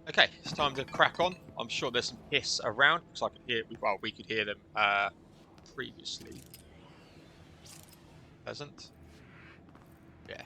Okay, it's time to crack on. I'm sure there's some hiss around because I could hear. Well, we could hear them previously. Pleasant. Yeah.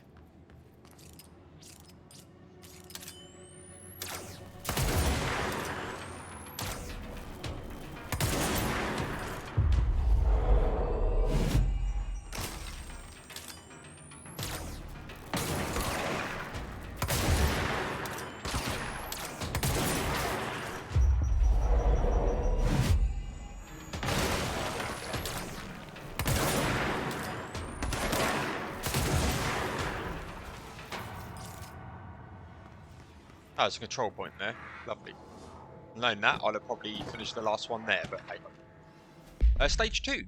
Oh, there's a control point there. Lovely. Knowing that, I'd have probably finished the last one there, but hey. Stage 2.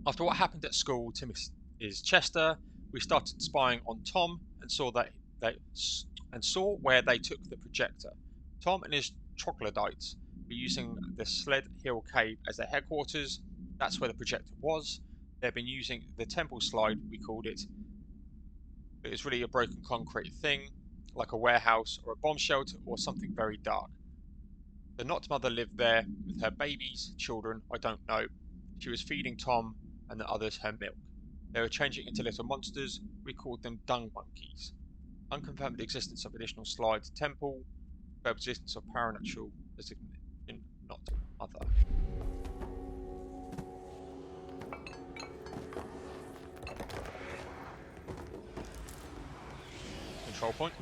After what happened at school to Mrs. Chester, we started spying on Tom and saw where they took the projector. Tom and his troglodytes were using the Sled Hill Cave as their headquarters. That's where the projector was. They've been using the temple slide, we called it. It was really a broken concrete thing, like a warehouse or a bomb shelter or something very dark. The Not mother lived there with her babies, children, I don't know. She was feeding Tom and the others her milk. They were changing into little monsters. We called them dung monkeys. Unconfirmed existence of additional slide temple. Existence of paranatural in Not mother. Control point.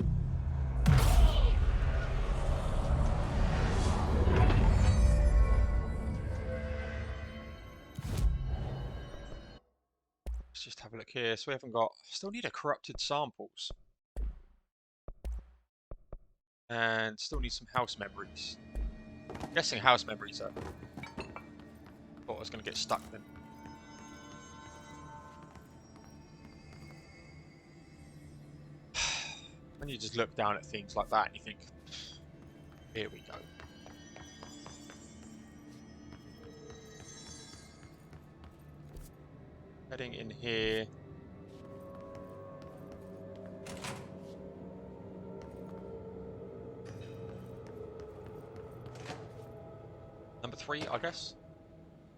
Let's just have a look here. So we haven't got. Still need a corrupted samples. And still need some house memories. I'm guessing house memories are. Thought I was going to get stuck then. When you just look down at things like that and you think, here we go. Heading in here. Number 3, I guess?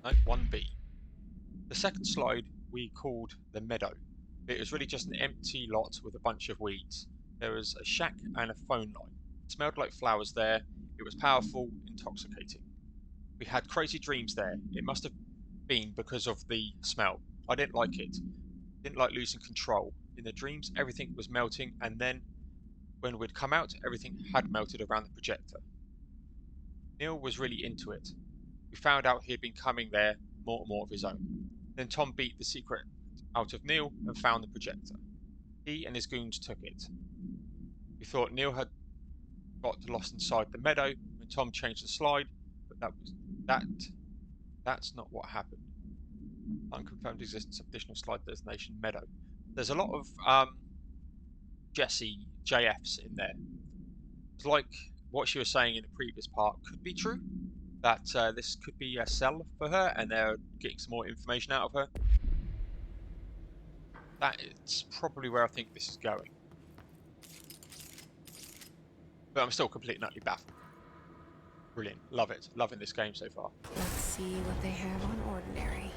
No, 1B. The second slide we called the meadow. It was really just an empty lot with a bunch of weeds. There was a shack and a phone line. It smelled like flowers there. It was powerful, intoxicating. We had crazy dreams there. It must have been because of the smell. I didn't like it. Didn't like losing control. In the dreams, everything was melting, and then, when we'd come out, everything had melted around the projector. Neil was really into it. We found out he'd been coming there more and more of his own. Then Tom beat the secret out of Neil and found the projector. He and his goons took it. We thought Neil had got lost inside the meadow when Tom changed the slide, but that's not what happened. Unconfirmed existence of additional slide designation meadow. There's a lot of Jesse JFs in there. It's like what she was saying in the previous part could be true. That this could be a sell for her and they're getting some more information out of her. That's probably where I think this is going. But I'm still completely and utterly baffled. Brilliant. Love it. Loving this game so far. Let's see what they have on ordinary.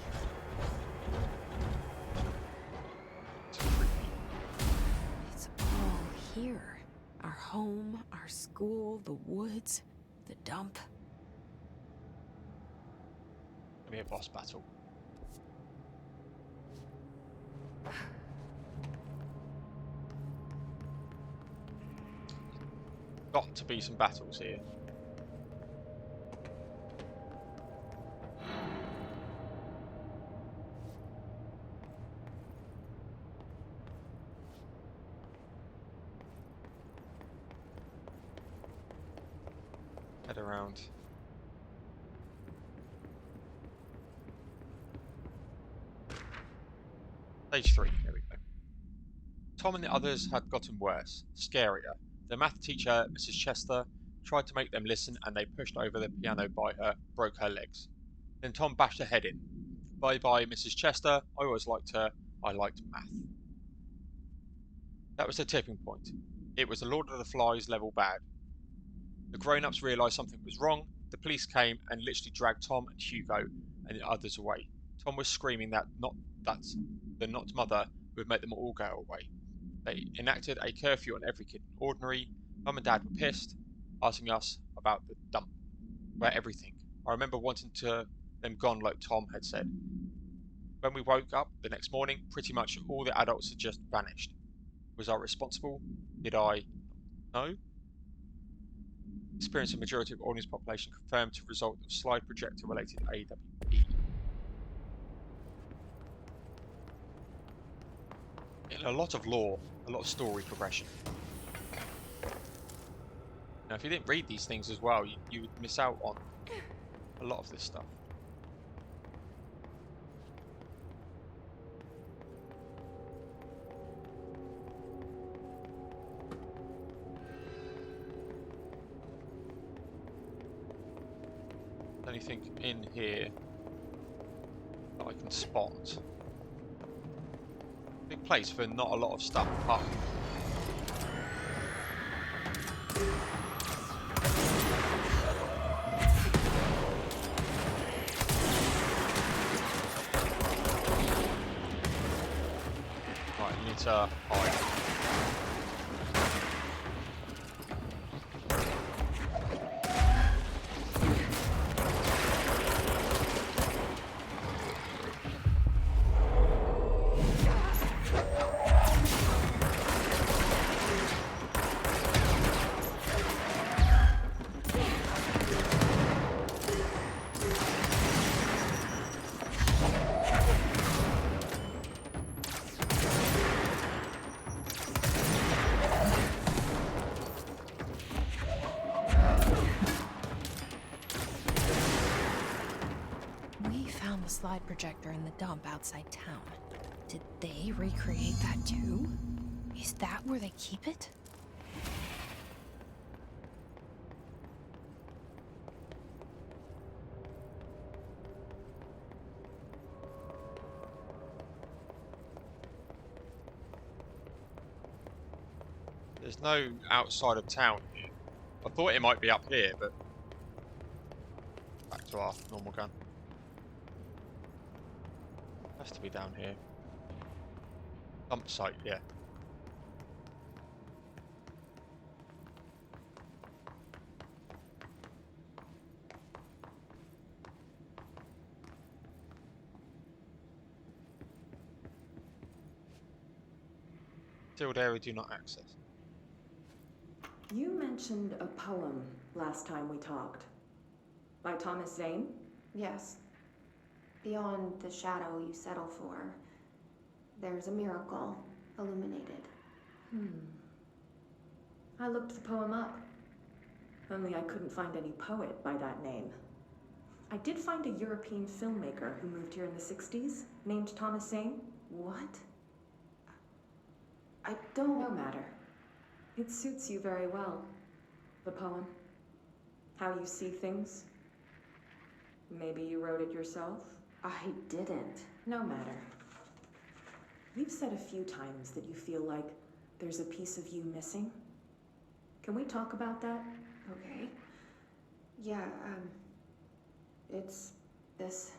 It's all here. Our home, our school, the woods, the dump. Gonna be a boss battle. Got to be some battles here. Head around. Stage 3, there we go. Tom and the others had gotten worse, scarier. The math teacher, Mrs. Chester, tried to make them listen and they pushed over the piano by her, broke her legs. Then Tom bashed her head in. Bye bye, Mrs. Chester. I always liked her. I liked math. That was the tipping point. It was the Lord of the Flies level bad. The grown-ups realised something was wrong. The police came and literally dragged Tom and Hugo and the others away. Tom was screaming that's the not mother would make them all go away. They enacted a curfew on every kid in Ordinary. Mum and Dad were pissed, asking us about the dump, where everything. I remember wanting them gone like Tom had said. When we woke up the next morning, pretty much all the adults had just vanished. Was I responsible? Did I? No. Experience a majority of Ordinary's population confirmed to result of slide projector related AWE. A lot of lore, a lot of story progression. Now, if you didn't read these things as well, you would miss out on a lot of this stuff. Anything in here that I can spot? Big place for not a lot of stuff apart from right, you need to hide. Slide projector in the dump outside town. Did they recreate that too? Is that where they keep it? There's no outside of town here. I thought it might be up here, but back to our normal gun. Has to be down here. Dump site, yeah. Sealed area do not access. You mentioned a poem last time we talked. By Thomas Zane? Yes. Beyond the shadow you settle for, there's a miracle illuminated. I looked the poem up. Only I couldn't find any poet by that name. I did find a European filmmaker who moved here in the 60s, named Thomas Zane. What? I don't... No matter. It suits you very well. The poem. How you see things. Maybe you wrote it yourself? I didn't. No matter. You've said a few times that you feel like there's a piece of you missing. Can we talk about that? Okay. Yeah, it's this...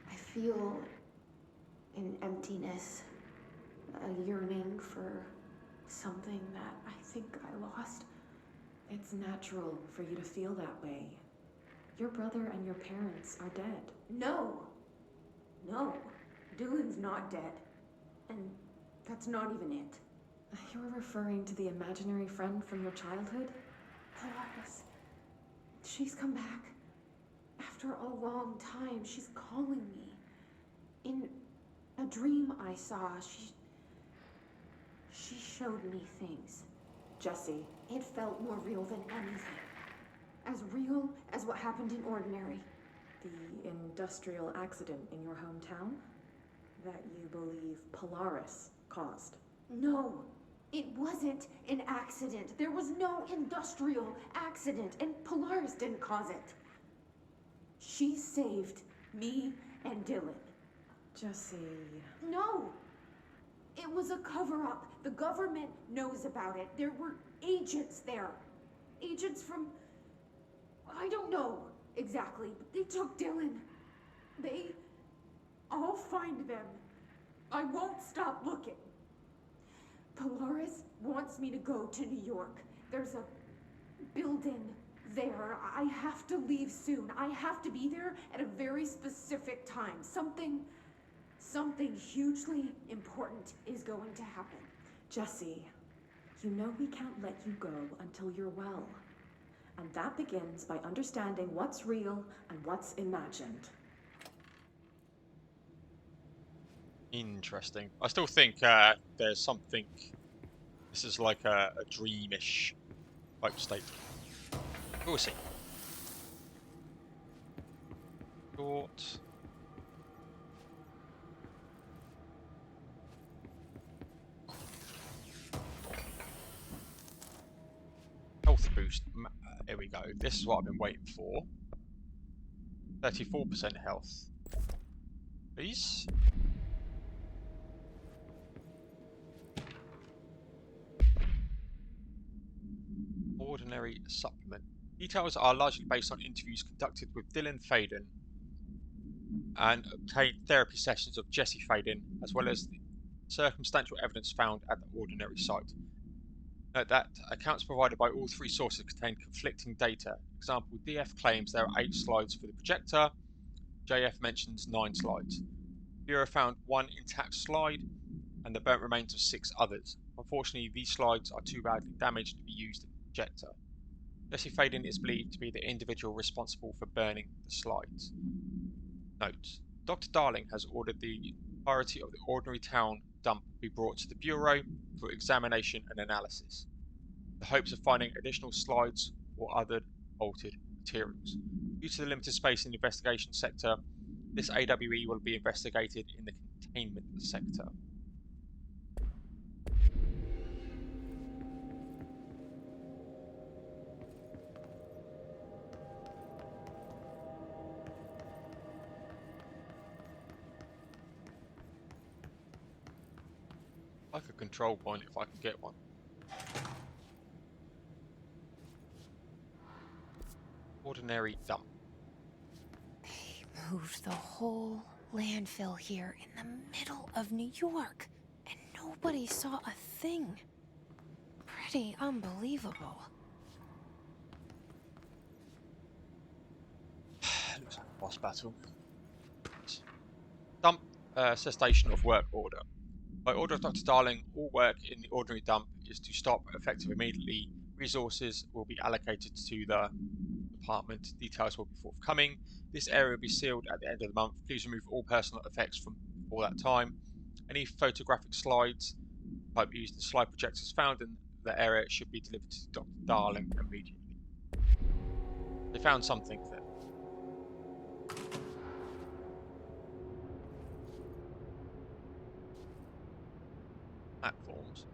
I feel an emptiness, a yearning for something that I think I lost. It's natural for you to feel that way. Your brother and your parents are dead. No. No. Dylan's not dead. And that's not even it. You're referring to the imaginary friend from your childhood? Polaris. She's come back. After a long time, she's calling me. In a dream I saw, she showed me things. Jesse. It felt more real than anything. As real as what happened in Ordinary. The industrial accident in your hometown? That you believe Polaris caused? No, it wasn't an accident. There was no industrial accident, and Polaris didn't cause it. She saved me and Dylan. Jesse... No! It was a cover-up. The government knows about it. There were agents there. Agents from... I don't know exactly, but they took Dylan. I'll find them. I won't stop looking. Polaris wants me to go to New York. There's a building there. I have to leave soon. I have to be there at a very specific time. Something hugely important is going to happen. Jesse, you know we can't let you go until you're well. And that begins by understanding what's real and what's imagined. Interesting. I still think there's something... This is like a dreamish type state. We'll see. Short. Health boost. Here we go. This is what I've been waiting for. 34% health. Please. Ordinary supplement. Details are largely based on interviews conducted with Dylan Faden and obtained therapy sessions of Jesse Faden, as well as the circumstantial evidence found at the ordinary site. Note that accounts provided by all three sources contain conflicting data. For example, DF claims there are 8 slides for the projector. JF mentions 9 slides. Bureau found 1 intact slide and the burnt remains of 6 others. Unfortunately, these slides are too badly damaged to be used in the projector. Jesse Faden is believed to be the individual responsible for burning the slides. Note: Dr. Darling has ordered the entirety of the ordinary town dump be brought to the Bureau for examination and analysis, in the hopes of finding additional slides or other altered materials. Due to the limited space in the investigation sector, this AWE will be investigated in the containment sector. Like a control point if I can get one. Ordinary dump. They moved the whole landfill here in the middle of New York, and nobody saw a thing. Pretty unbelievable. Looks like a boss battle. Dump cessation of work order. By order of Dr. Darling, all work in the ordinary dump is to stop effective immediately. Resources will be allocated to the department. Details will be forthcoming. This area will be sealed at the end of the month. Please remove all personal effects from before that time. Any photographic slides type used in slide projectors found in the area should be delivered to Dr. Darling immediately. They found something there. Platforms.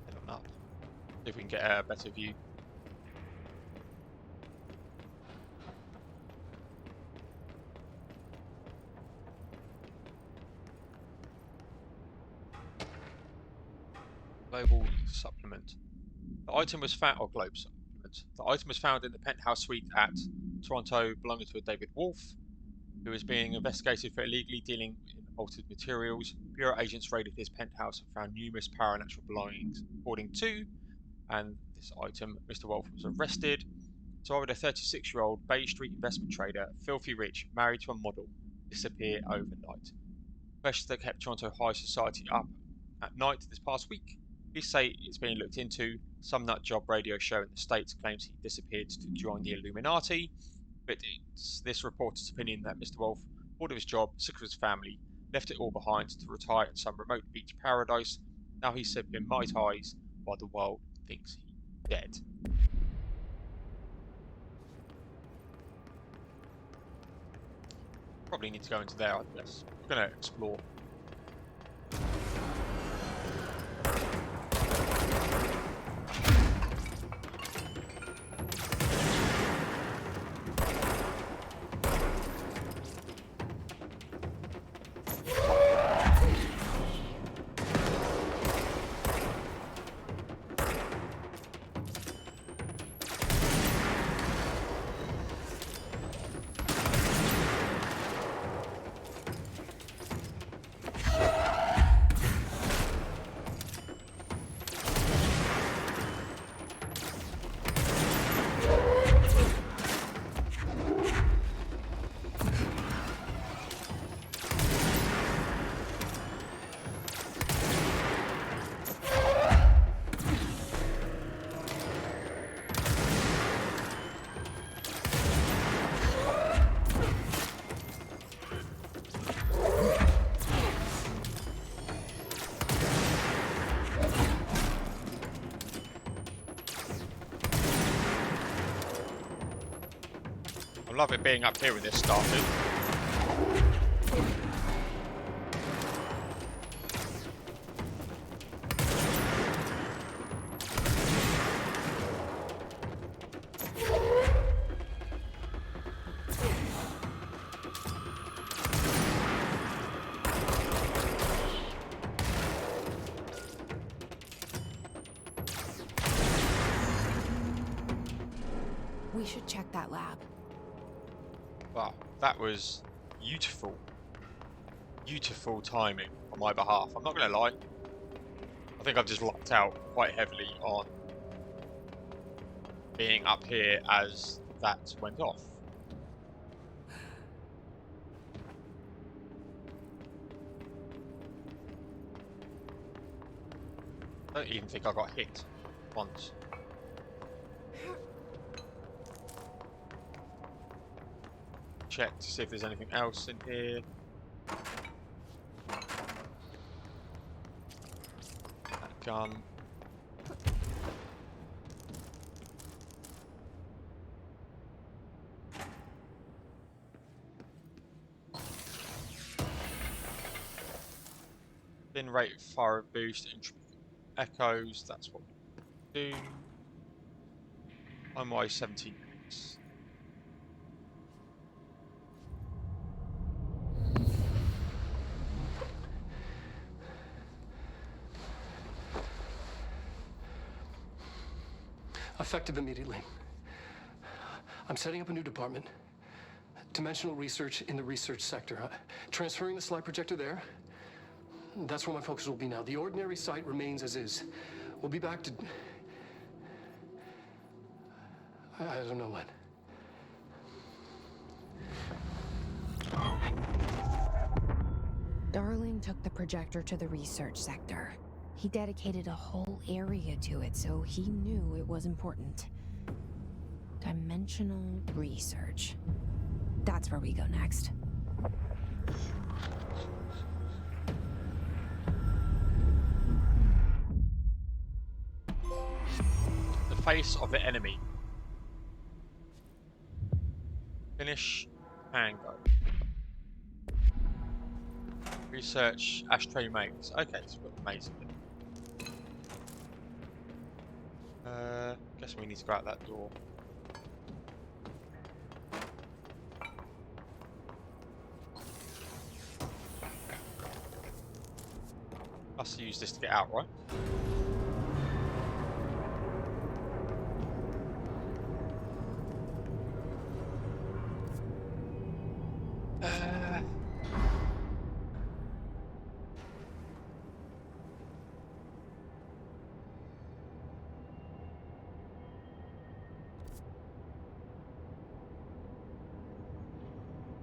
Head on up. See if we can get a better view. Global supplement. The item was found, or globe supplement. The item was found in the penthouse suite at Toronto, belonging to a David Wolfe, who is being investigated for illegally dealing in altered materials. Bureau agents raided his penthouse and found numerous paranatural belongings. According to, and this item, Mr. Wolfe was arrested. So why would a 36-year-old Bay Street investment trader, filthy rich, married to a model, disappear overnight? Questions that kept Toronto high society up at night this past week. Police say it's being looked into. Some nut job radio show in the States claims he disappeared to join the Illuminati, but it's this reporter's opinion that Mr. Wolfe, bored of his job, sick of his family, left it all behind to retire in some remote beach paradise. Now he's sipping Mai Tais while the world thinks he's dead. Probably need to go into there, I guess. We're going to explore. love it being up here with this started. We should check that lab. Wow, that was beautiful. Beautiful timing on my behalf. I'm not going to lie. I think I've just lucked out quite heavily on being up here as that went off. I don't even think I got hit once. Check to see if there's anything else in here. That gun. Bin rate, fire boost, entropy echoes. That's what we do. I'm wise 17 minutes. Effective immediately. I'm setting up a new department. Dimensional research in the research sector. Transferring the slide projector there. That's where my focus will be now. The ordinary site remains as is. We'll be back to... I don't know when. Darling took the projector to the research sector. He dedicated a whole area to it, so he knew it was important. Dimensional research. That's where we go next. The face of the enemy. Finish Tango. Research ashtray maze. Okay, so we've got the maze in it. Guess we need to go out that door. Must use this to get out, right?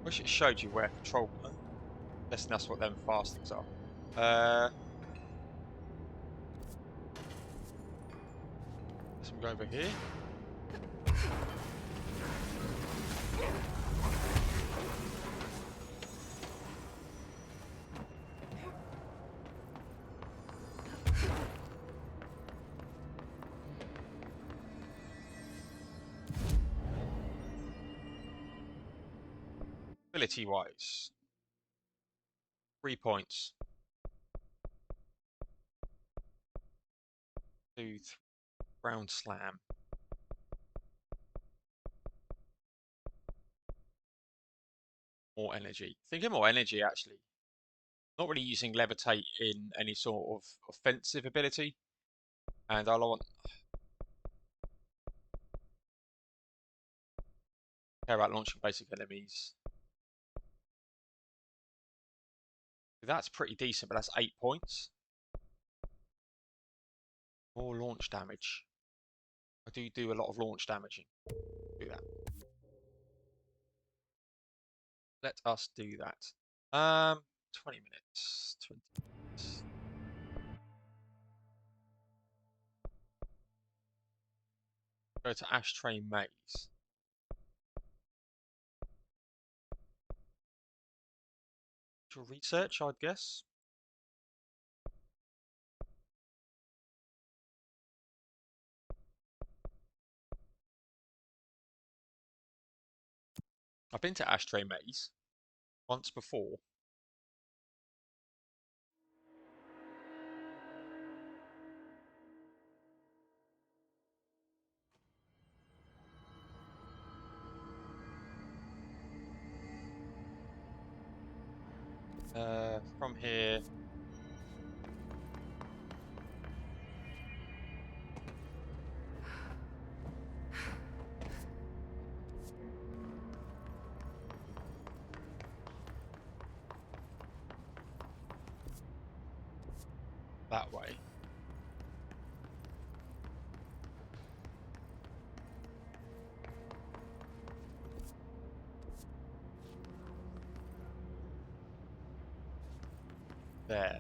Wish it showed you where control. Guessing that's what them fastings are. Let's go over here. Ability wise, 3 points. 2, ground slam. More energy. Thinking more energy actually. Not really using levitate in any sort of offensive ability. And I want care about launching basic enemies. That's pretty decent, but that's 8 points. More launch damage. I do a lot of launch damaging. Do that. Let us do that. 20 minutes. 20 minutes. Go to ashtray maze. To research, I'd guess. I've been to Ashtray Maze once before. From here. That way. There.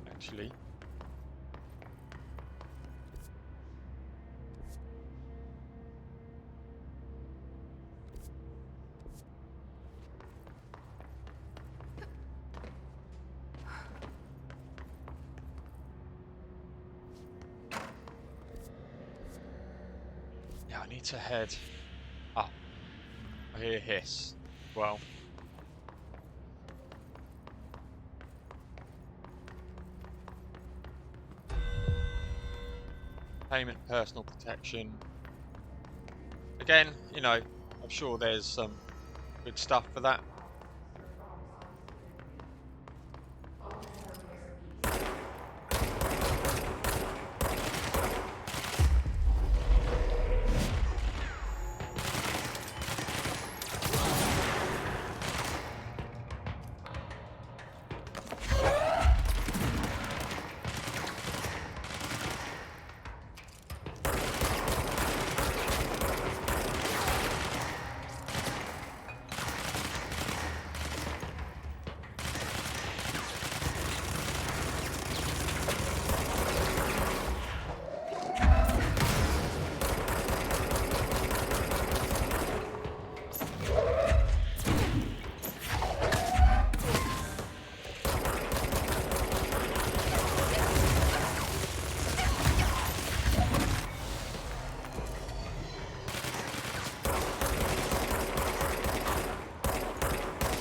Actually. Yeah, I need to head up. I hear hiss. Well. Payment, personal protection. Again, you know, I'm sure there's some good stuff for that.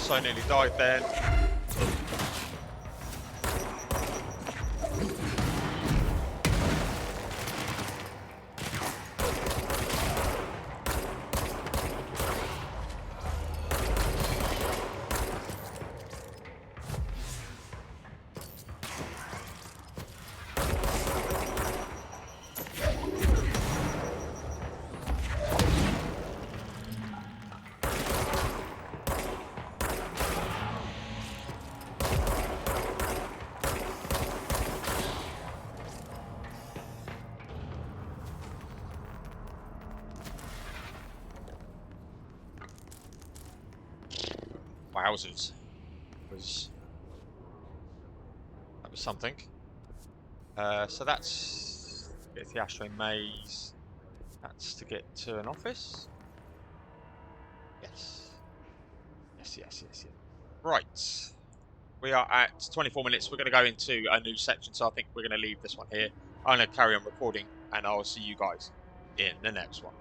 So nearly died then. Wowzers. That was something. So that's to get to the Ashtray Maze. That's to get to an office. Yes. Yes. Right. We are at 24 minutes. We're going to go into a new section, so I think we're going to leave this one here. I'm going to carry on recording, and I'll see you guys in the next one.